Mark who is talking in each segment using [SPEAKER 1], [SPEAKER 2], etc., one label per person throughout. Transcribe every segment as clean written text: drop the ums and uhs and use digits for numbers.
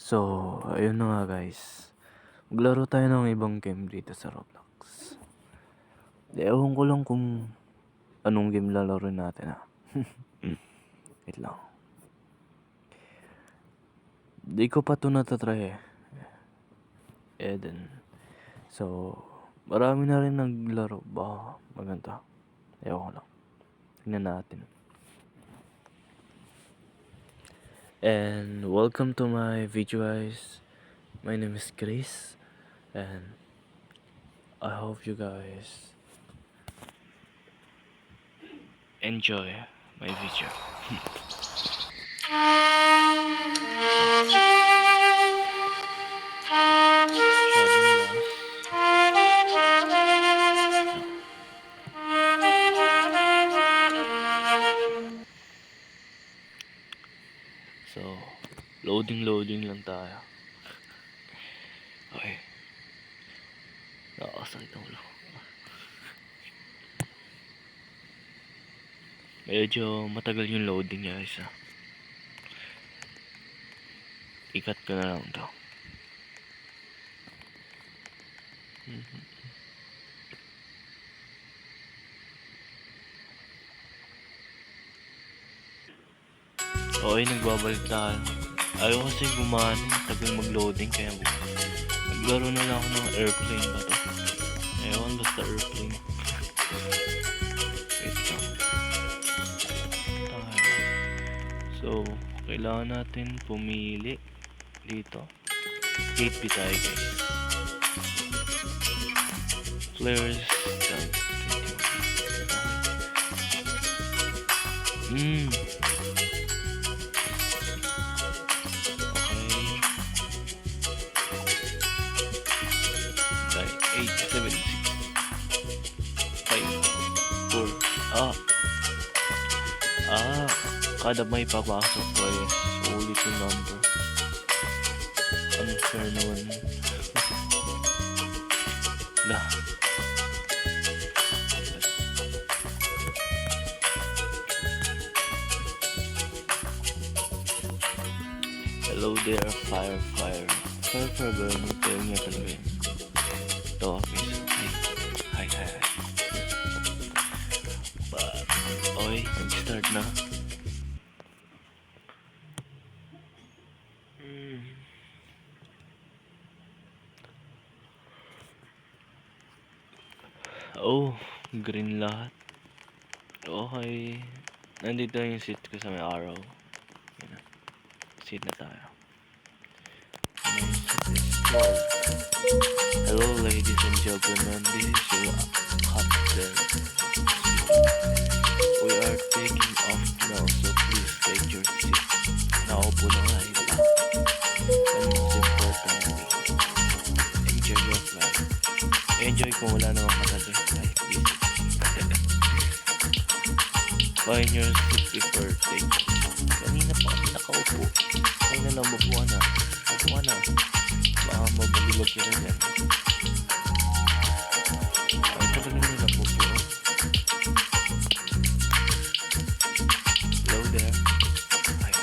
[SPEAKER 1] So, ayun na nga guys. Maglaro tayo ng ibang game dito sa Roblox. Ewan ko lang kung anong game lalaro natin Wait lang. Di ko pa ito natatry Eden. So, marami na rin naglaro. Baka maganda. Ewan ko lang. Tingnan natin. And welcome to my video guys. My name is Chris. And I hope you guys enjoy my video. So, loading lang tayo. Okay. Nakakasakit ang ulo. Medyo matagal yung loading niya guys. Ikat ko na lang to. Okay, nagbabalik tayo. Ayaw kasi gumana, tagal mag-loading kaya naglaro na lang ako ng airplane ba to? Ewan, basta airplane. Wait lang. So, kailangan natin pumili dito. 8B tayo guys. Players done. Okay. 8, 7, 6, 5, 4. Kada may papasok ko ulit yung number. Unfair naman. Lah. Hello there, fire. Fire ba yun? Tayo niya talaga yun. Ito, hi. But, okay, nag-start na. Oh, green lahat. Okay. Nandito yung seat ko sa may arrow. Seat na tayo. Hello ladies and gentlemen, this is your captain. We are taking off now, so please take your seat. Nakaupo na nga ito. And most importantly, enjoy your flight. Enjoy kung wala namang katabi. Like this. Find your seat before taking. Kanina pa kami nakaupo. Kanina lang mabuha na. Baka mabaliwag ka rin yan. Ay, talaga nila nabubuo. Hello there. Ay.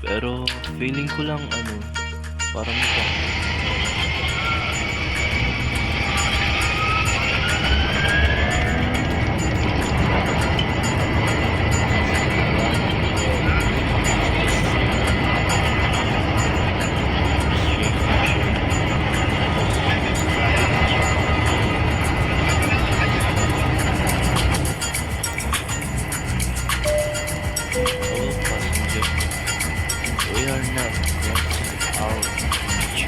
[SPEAKER 1] Pero feeling ko lang parang ito. We are not crossing our beach.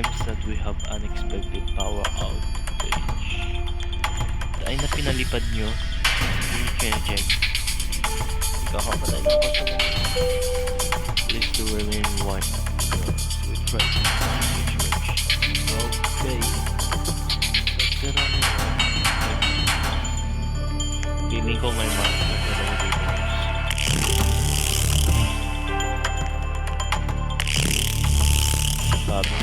[SPEAKER 1] seems that we have unexpected power outage. Ay na pinalipad nyo. Hindi check. Kakapatay na pa ito. Please do remain one. We try to situation. Okay. Let's get on it. Feeling ko may mask na sa mga sabi.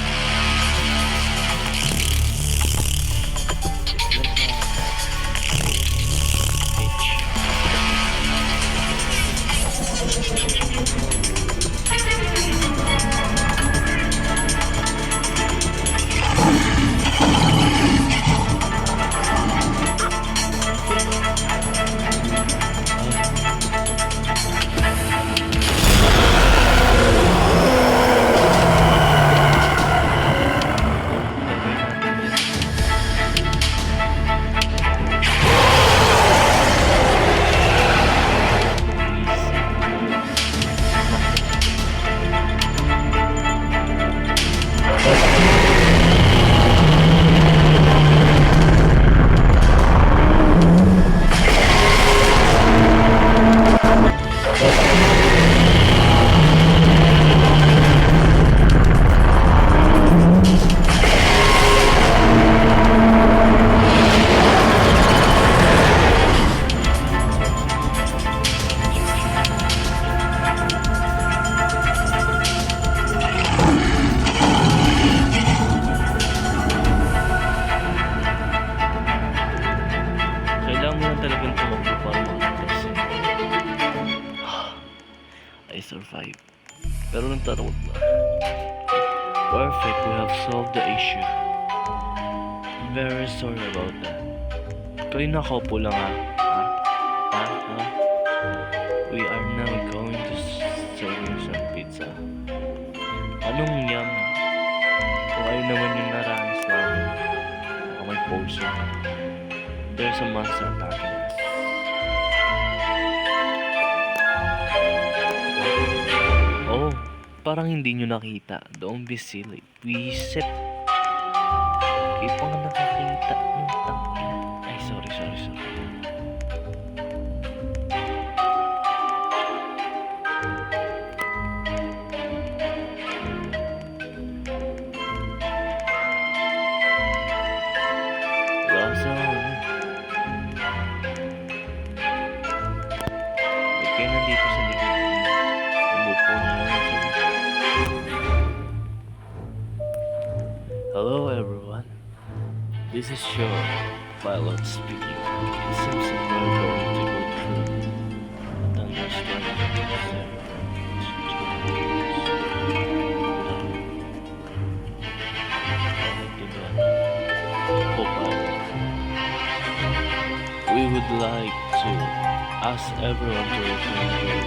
[SPEAKER 1] Survive. Pero nagtatakot na. Perfect, we have solved the issue. Very sorry about that. Kayo nakaupo lang ha? We are now going to serve you some pizza. Anong yum? Kung ayun naman yung naranas namin. Baka may poison. There's a monster attacking us. Oh, parang hindi nyo nakita. Don't be silly. Visit. Kayo pa nga nakakita. Ay, sorry. Kaya nandito sa likod. Umupo na lang sa Hello everyone. This is Sean, pilot speaking. It seems that we're going to go through a thunderstorm. We would like to ask everyone to return their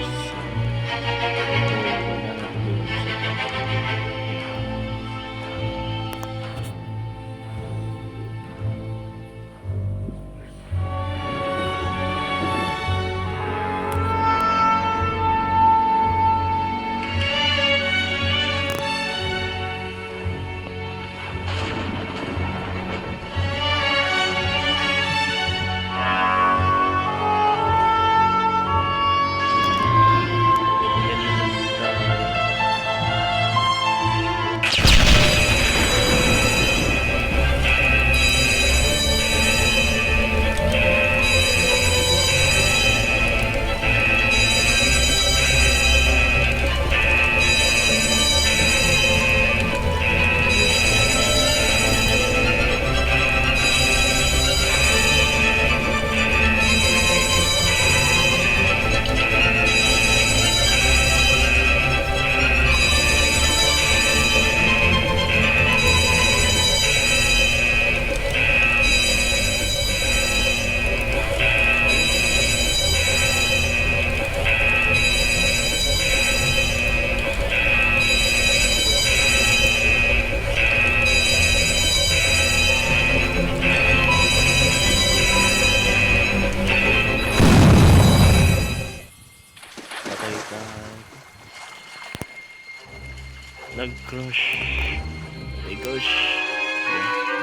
[SPEAKER 1] nag-crush my gosh.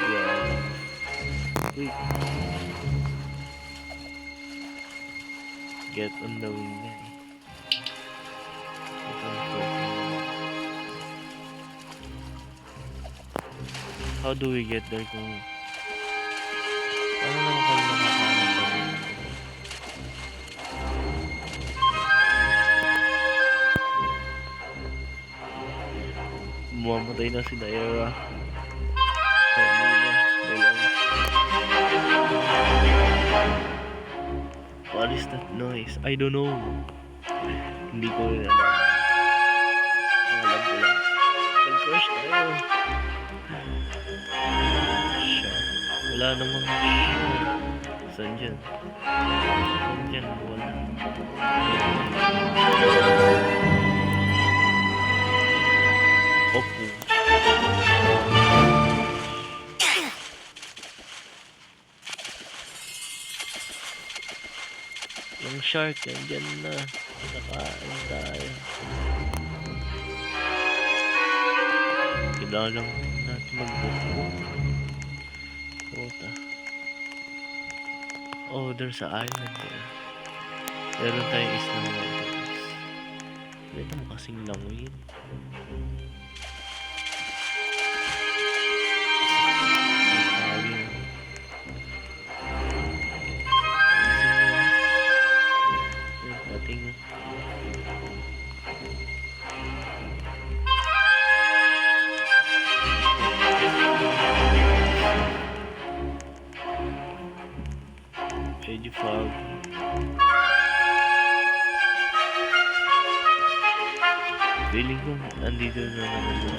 [SPEAKER 1] Yeah. Wait. Get on the wing na eh. How do we get there kung... Ano naman kami nakakaano pa rin? Mamatay na si Naira. What is that noise? I don't know. Hindi ko rin alam. Alam ko lang. Nag-crush tayo. Wala namang saan dyan? Saan dyan? Wala. Opo. Yung shark nandyan na. Nakain tayo. Kailangan lang natin mag-book. Puta. Oh, there's an island there. Meron tayong isla ng waters. Pwede mo kasing languin. Edge fog. Feeling ko andito na naman yun.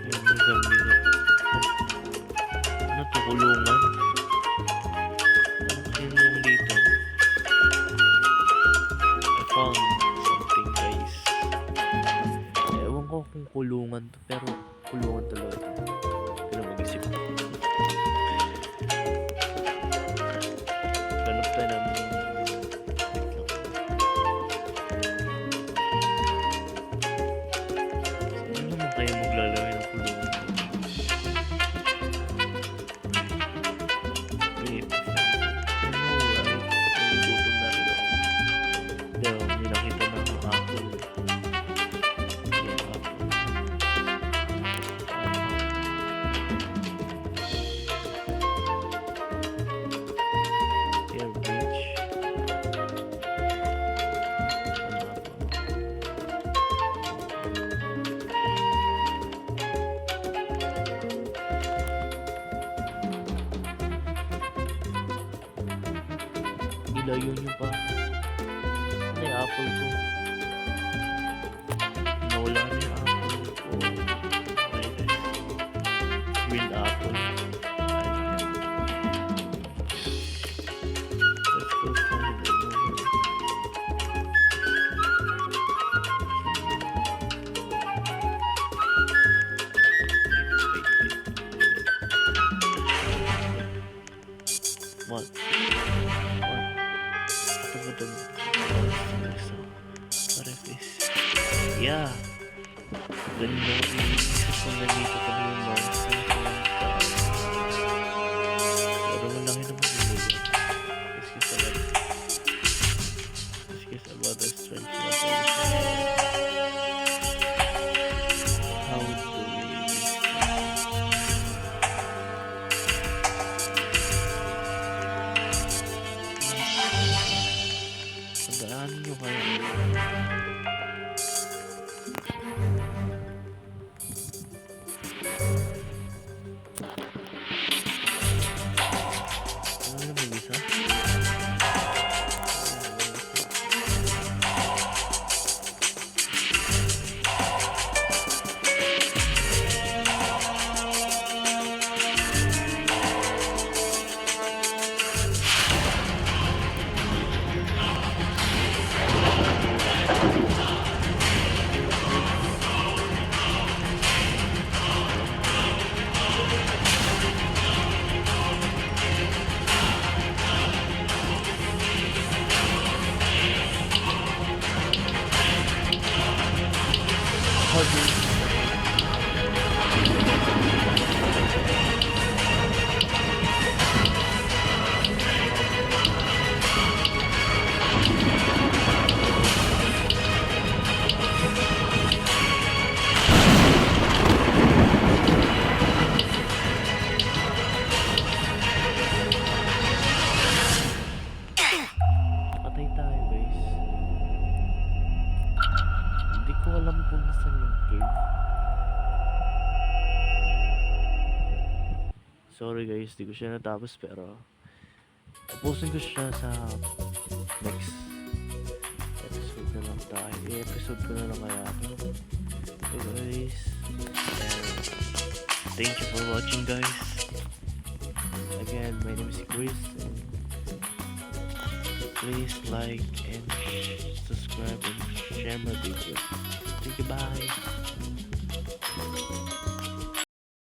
[SPEAKER 1] Yung zombie na. Ano to? Kulungan? Ano kasi yung dito? I found something guys. Ewan ko kung kulungan to, pero kulungan talaga. Pero mag-isip ko. Ganap tayo ng ano naman kayo maglalagay ng kulungan? Wait. Ano, right? Nagugutom na rin ako. Pero may nakita na akong apple. Yung apple. Air bridge. Ilayo nyo pa. Ano yung apple ko? Nawala na yung apple ko. Okay guys. Green apple. Let's go find it. What? What is this? Yeah. Ganda yung isip kung nandito kami yung monster. Pero malaki naman yung lugar. Let's guess about the strange location. How do we... Pagdaan nyo kayo. Ano na mag-isa? ko alam kung nasan yung cave. Sorry guys, di ko siya natapos pero tapusin ko siya sa next episode na lang tayo. I-episode ko na lang kaya ito. So guys, and thank you for watching guys. Again, my name is Chris and please like and subscribe and share my video. Thank you, bye.